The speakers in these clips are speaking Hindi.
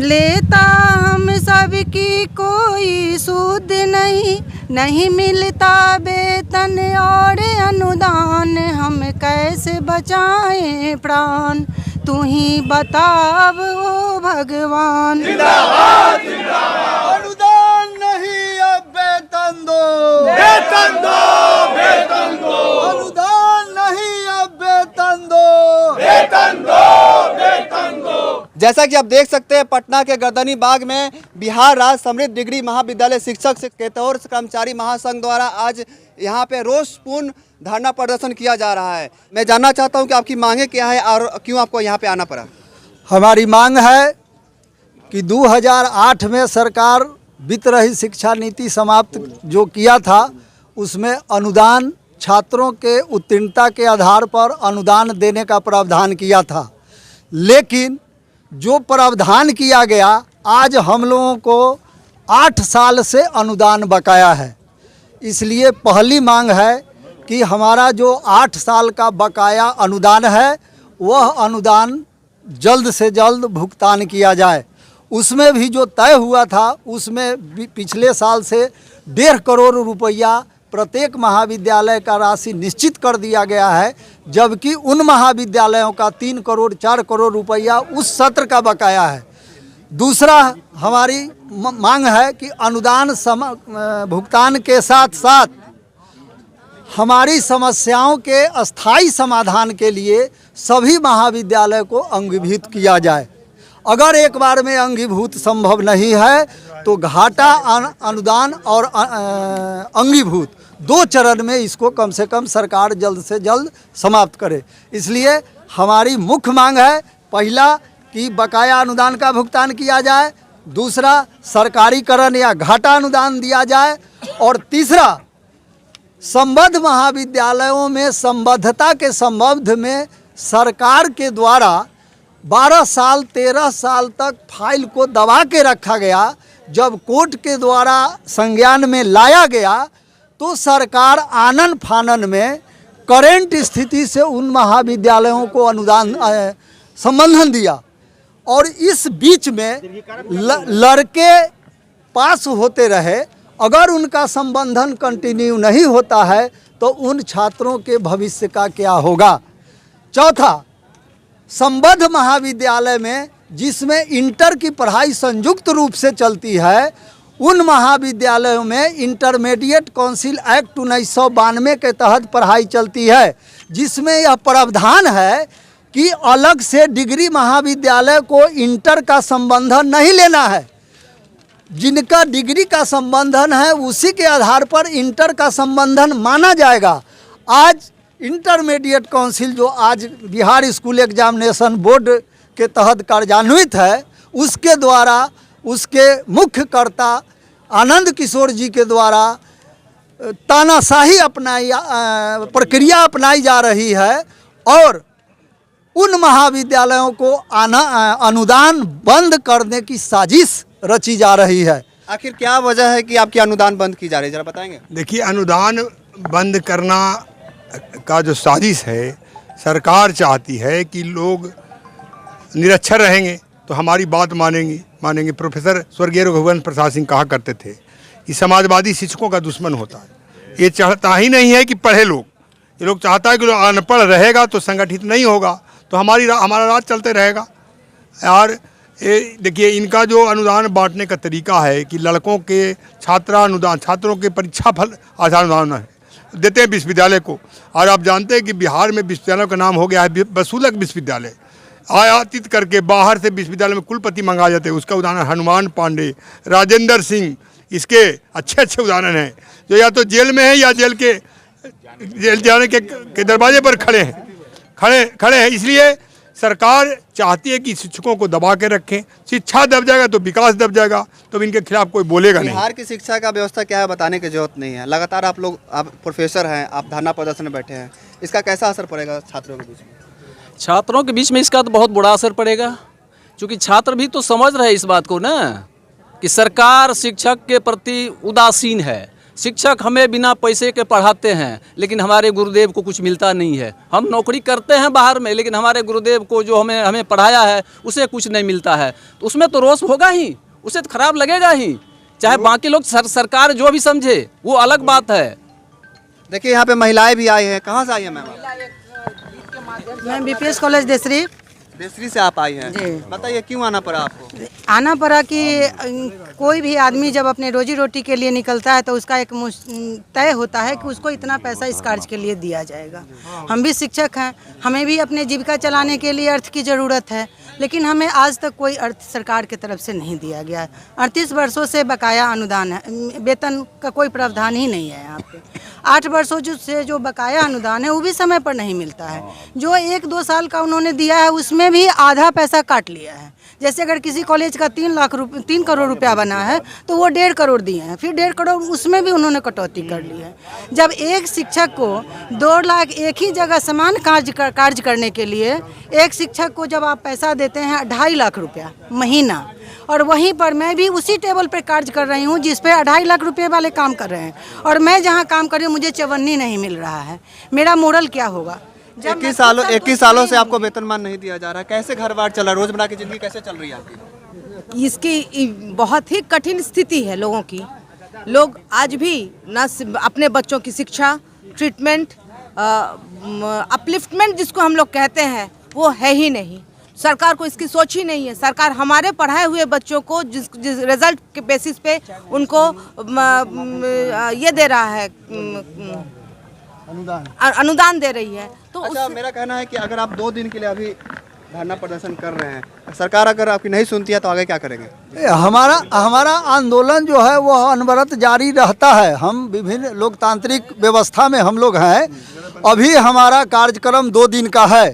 लेता हम सबकी कोई सूद नहीं, नहीं मिलता वेतन और अनुदान, हम कैसे बचाएं प्राण, तू ही बताव ओ भगवान। जिंदाबाद जिंदाबाद। अनुदान नहीं अब वेतन दो, वेतन दो, वेतन दो। अनुदान नहीं अब वेतन दो, वेतन दो, वेतन दो। जैसा कि आप देख सकते हैं पटना के गर्दनी बाग में बिहार राज्य समृद्ध डिग्री महाविद्यालय शिक्षक केतौर कर्मचारी महासंघ द्वारा आज यहाँ पे रोषपूर्ण धरना प्रदर्शन किया जा रहा है। मैं जानना चाहता हूँ कि आपकी मांगे क्या है और क्यों आपको यहाँ पे आना पड़ा। हमारी मांग है कि 2008 में सरकार वित्त रहित शिक्षा नीति समाप्त जो किया था उसमें अनुदान छात्रों के उत्तीर्णता के आधार पर अनुदान देने का प्रावधान किया था, लेकिन जो प्रावधान किया गया आज हम लोगों को 8 साल से अनुदान बकाया है। इसलिए पहली मांग है कि हमारा जो 8 साल का बकाया अनुदान है वह अनुदान जल्द से जल्द भुगतान किया जाए। उसमें भी जो तय हुआ था उसमें पिछले साल से 1.5 करोड़ रुपया प्रत्येक महाविद्यालय का राशि निश्चित कर दिया गया है, जबकि उन महाविद्यालयों का 3 करोड़ 4 करोड़ रुपया उस सत्र का बकाया है। दूसरा हमारी मांग है कि अनुदान भुगतान के साथ साथ हमारी समस्याओं के अस्थायी समाधान के लिए सभी महाविद्यालय को अंगीभूत किया जाए। अगर एक बार में अंगीभूत संभव नहीं है तो घाटा अनुदान और अंगीभूत 2 चरण में इसको कम से कम सरकार जल्द से जल्द समाप्त करे। इसलिए हमारी मुख्य मांग है पहला कि बकाया अनुदान का भुगतान किया जाए, दूसरा सरकारीकरण या घाटा अनुदान दिया जाए, और तीसरा संबद्ध महाविद्यालयों में संबद्धता के संबंध में सरकार के द्वारा 12 साल 13 साल तक फाइल को दबा के रखा गया। जब कोर्ट के द्वारा संज्ञान में लाया गया तो सरकार आनन फानन में करेंट स्थिति से उन महाविद्यालयों को अनुदान संबंधन दिया, और इस बीच में लड़के पास होते रहे। अगर उनका संबंधन कंटिन्यू नहीं होता है तो उन छात्रों के भविष्य का क्या होगा। चौथा, संबद्ध महाविद्यालय में जिसमें इंटर की पढ़ाई संयुक्त रूप से चलती है उन महाविद्यालयों में इंटरमीडिएट काउंसिल एक्ट 1992 के तहत पढ़ाई चलती है, जिसमें यह प्रावधान है कि अलग से डिग्री महाविद्यालय को इंटर का संबंधन नहीं लेना है। जिनका डिग्री का संबंधन है उसी के आधार पर इंटर का संबंधन माना जाएगा। आज इंटरमीडिएट काउंसिल जो आज बिहार स्कूल एग्जामिनेशन बोर्ड के तहत कार्यान्वित है उसके द्वारा उसके मुख्य कर्ता आनंद किशोर जी के द्वारा तानाशाही प्रक्रिया अपनाई जा रही है, और उन महाविद्यालयों को अनुदान बंद करने की साजिश रची जा रही है। आखिर क्या वजह है कि आपकी अनुदान बंद की जा रही है, जरा बताएंगे। देखिए, अनुदान बंद करना का जो साजिश है, सरकार चाहती है कि लोग निरक्षर रहेंगे तो हमारी बात मानेंगे। प्रोफेसर स्वर्गीय रघुवंश प्रसाद सिंह कहा करते थे कि समाजवादी शिक्षकों का दुश्मन होता है। ये चाहता ही नहीं है कि पढ़े लोग, ये लोग चाहता है कि जो अनपढ़ रहेगा तो संगठित नहीं होगा तो हमारा राज चलते रहेगा। और देखिए, इनका जो अनुदान बांटने का तरीका है कि लड़कों के छात्रों के परीक्षा फल आधार अनुदान देते हैं विश्वविद्यालय को। और आप जानते हैं कि बिहार में विश्वविद्यालय का नाम हो गया है वसुलक विश्वविद्यालय। आयातित करके बाहर से विश्वविद्यालय में कुलपति मंगाए जाते हैं। उसका उदाहरण हनुमान पांडे, राजेंद्र सिंह, इसके अच्छे उदाहरण हैं जो या तो जेल में है या जेल जाने के दरवाजे पर खड़े हैं। इसलिए सरकार चाहती है कि शिक्षकों को दबा के रखें। शिक्षा दब जाएगा तो विकास दब जाएगा, तो इनके खिलाफ कोई बोलेगा नहीं। बिहार की शिक्षा का व्यवस्था क्या है बताने की जरूरत नहीं है। लगातार आप प्रोफेसर हैं, आप धरना प्रदर्शन में बैठे हैं, इसका कैसा असर पड़ेगा छात्रों के बीच में? छात्रों के बीच में इसका तो बहुत बुरा असर पड़ेगा, क्योंकि छात्र भी तो समझ रहे इस बात को ना कि सरकार शिक्षक के प्रति उदासीन है। शिक्षक हमें बिना पैसे के पढ़ाते हैं, लेकिन हमारे गुरुदेव को कुछ मिलता नहीं है। हम नौकरी करते हैं बाहर में, लेकिन हमारे गुरुदेव को जो हमें पढ़ाया है उसे कुछ नहीं मिलता है। तो उसमें तो रोष होगा ही, उसे तो खराब लगेगा ही, चाहे बाकी लोग सरकार जो भी समझे वो अलग बात है। देखिए यहाँ पे महिलाएं भी आई हैं। कहाँ से आई हैं मैम? मैं बीपीएस कॉलेज देसरी से आप आई हैं। जी। बताइए क्यों आना पड़ा आपको? आना पड़ा कि कोई भी आदमी जब अपने रोजी रोटी के लिए निकलता है तो उसका एक तय होता है कि उसको इतना पैसा इस कार्य के लिए दिया जाएगा। हम भी शिक्षक हैं, हमें भी अपने जीविका चलाने के लिए अर्थ की ज़रूरत है, लेकिन हमें आज तक कोई अर्थ सरकार की तरफ से नहीं दिया गया है। 38 वर्षों से बकाया अनुदान है, वेतन का कोई प्रावधान ही नहीं है यहाँ पे। 8 वर्षों से जो बकाया अनुदान है वो भी समय पर नहीं मिलता है। जो 1-2 साल का उन्होंने दिया है उसमें भी आधा पैसा काट लिया है। जैसे अगर किसी कॉलेज का 3 करोड़ रुपया बना है तो वो 1.5 करोड़ दिए हैं, फिर 1.5 करोड़ उसमें भी उन्होंने कटौती कर ली है। जब एक शिक्षक को 2 लाख एक ही जगह समान कार्य करने के लिए एक शिक्षक को जब आप पैसा देते हैं 2.5 लाख रुपया महीना, और वहीं पर मैं भी उसी टेबल पर कार्य कर रही हूँ जिस पे 2.5 लाख रुपए वाले काम कर रहे हैं, और मैं जहाँ काम कर रही हूँ मुझे चवन्नी नहीं मिल रहा है। मेरा मोरल क्या होगा? 21 सालों से आपको वेतनमान नहीं दिया जा रहा है। कैसे घर बार चल रहा है? रोजमर्रा की जिंदगी कैसे चल रही है आपकी? इसकी बहुत ही कठिन स्थिति है लोगों की। लोग आज भी न अपने बच्चों की शिक्षा, ट्रीटमेंट, अपलिफ्टमेंट जिसको हम लोग कहते हैं वो है ही नहीं। सरकार को इसकी सोच ही नहीं है। सरकार हमारे पढ़ाए हुए बच्चों को जिस रिजल्ट के बेसिस पे उनको ये दे रहा है, अनुदान दे रही है। तो अच्छा, मेरा कहना है कि अगर आप 2 दिन के लिए अभी धरना प्रदर्शन कर रहे हैं, सरकार अगर आपकी नहीं सुनती है तो आगे क्या करेंगे? हमारा आंदोलन जो है वो अनवरत जारी रहता है। हम विभिन्न लोकतांत्रिक व्यवस्था में हम लोग हैं। अभी हमारा कार्यक्रम 2 दिन का है।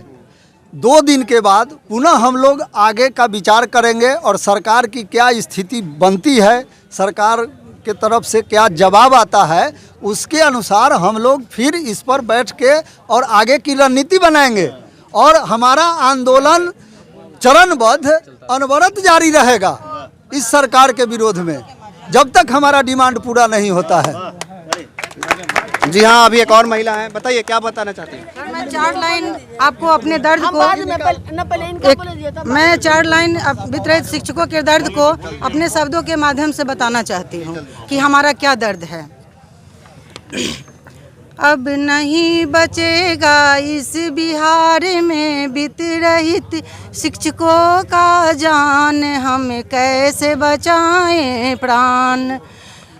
2 दिन के बाद पुनः हम लोग आगे का विचार करेंगे और सरकार की क्या स्थिति बनती है, सरकार के तरफ से क्या जवाब आता है, उसके अनुसार हम लोग फिर इस पर बैठ के और आगे की रणनीति बनाएंगे। और हमारा आंदोलन चरणबद्ध अनवरत जारी रहेगा इस सरकार के विरोध में, जब तक हमारा डिमांड पूरा नहीं होता है। जी हाँ, अभी एक और महिला है। बताइए क्या बताना चाहती हैं? मैं 4 लाइन आपको अपने दर्द को मैं 4 लाइन वितरित शिक्षकों के दर्द को अपने शब्दों के माध्यम से बताना चाहती हूँ कि हमारा क्या दर्द है। अब नहीं बचेगा इस बिहार में वितरित शिक्षकों का जान, हम कैसे बचाएं प्राण।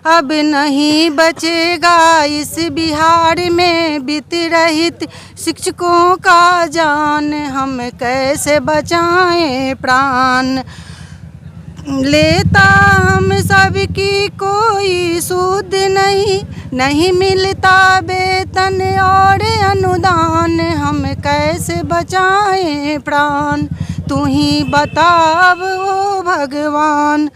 अब नहीं बचेगा इस बिहार में वितरित शिक्षकों का जान, हम कैसे बचाएं प्राण। लेता हम सबकी कोई सूद नहीं मिलता वेतन और अनुदान, हम कैसे बचाएं प्राण। तू ही बताव ओ भगवान।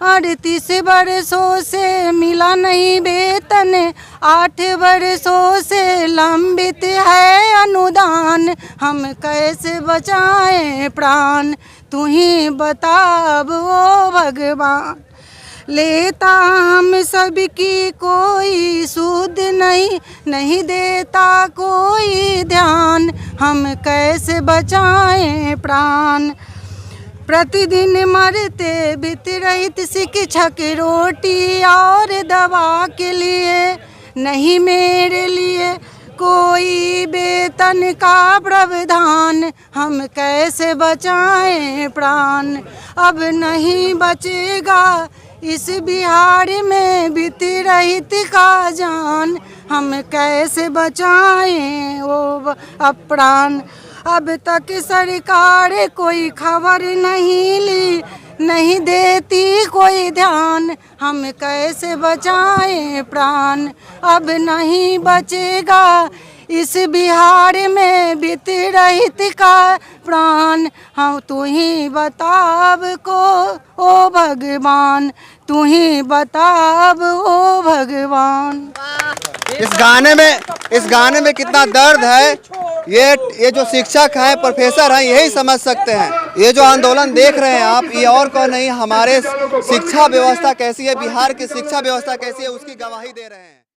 38 वर्षों से मिला नहीं वेतन, 8 वर्षों से लंबित है अनुदान, हम कैसे बचाएं प्राण। तू ही बताब ओ भगवान। लेता हम सबकी कोई सूद नहीं देता कोई ध्यान, हम कैसे बचाएं प्राण। प्रतिदिन मरते वितरित शिक्षक रोटी और दवा के लिए, नहीं मेरे लिए कोई वेतन का प्रावधान, हम कैसे बचाएं प्राण। अब नहीं बचेगा इस बिहार में वितरित का जान, हम कैसे बचाएं वो प्राण। अब तक सरकार कोई खबर नहीं ली, नहीं देती कोई ध्यान, हम कैसे बचाएं प्राण। अब नहीं बचेगा इस बिहार में वितरित का प्राण। हम तू ही बताब को ओ भगवान, तू ही बताब ओ भगवान। इस गाने में कितना दर्द है। ये जो शिक्षक हैं, प्रोफेसर हैं, यही समझ सकते हैं। ये जो आंदोलन देख रहे हैं आप, ये और कौन नहीं, हमारे शिक्षा व्यवस्था कैसी है, बिहार की शिक्षा व्यवस्था कैसी है, उसकी गवाही दे रहे हैं।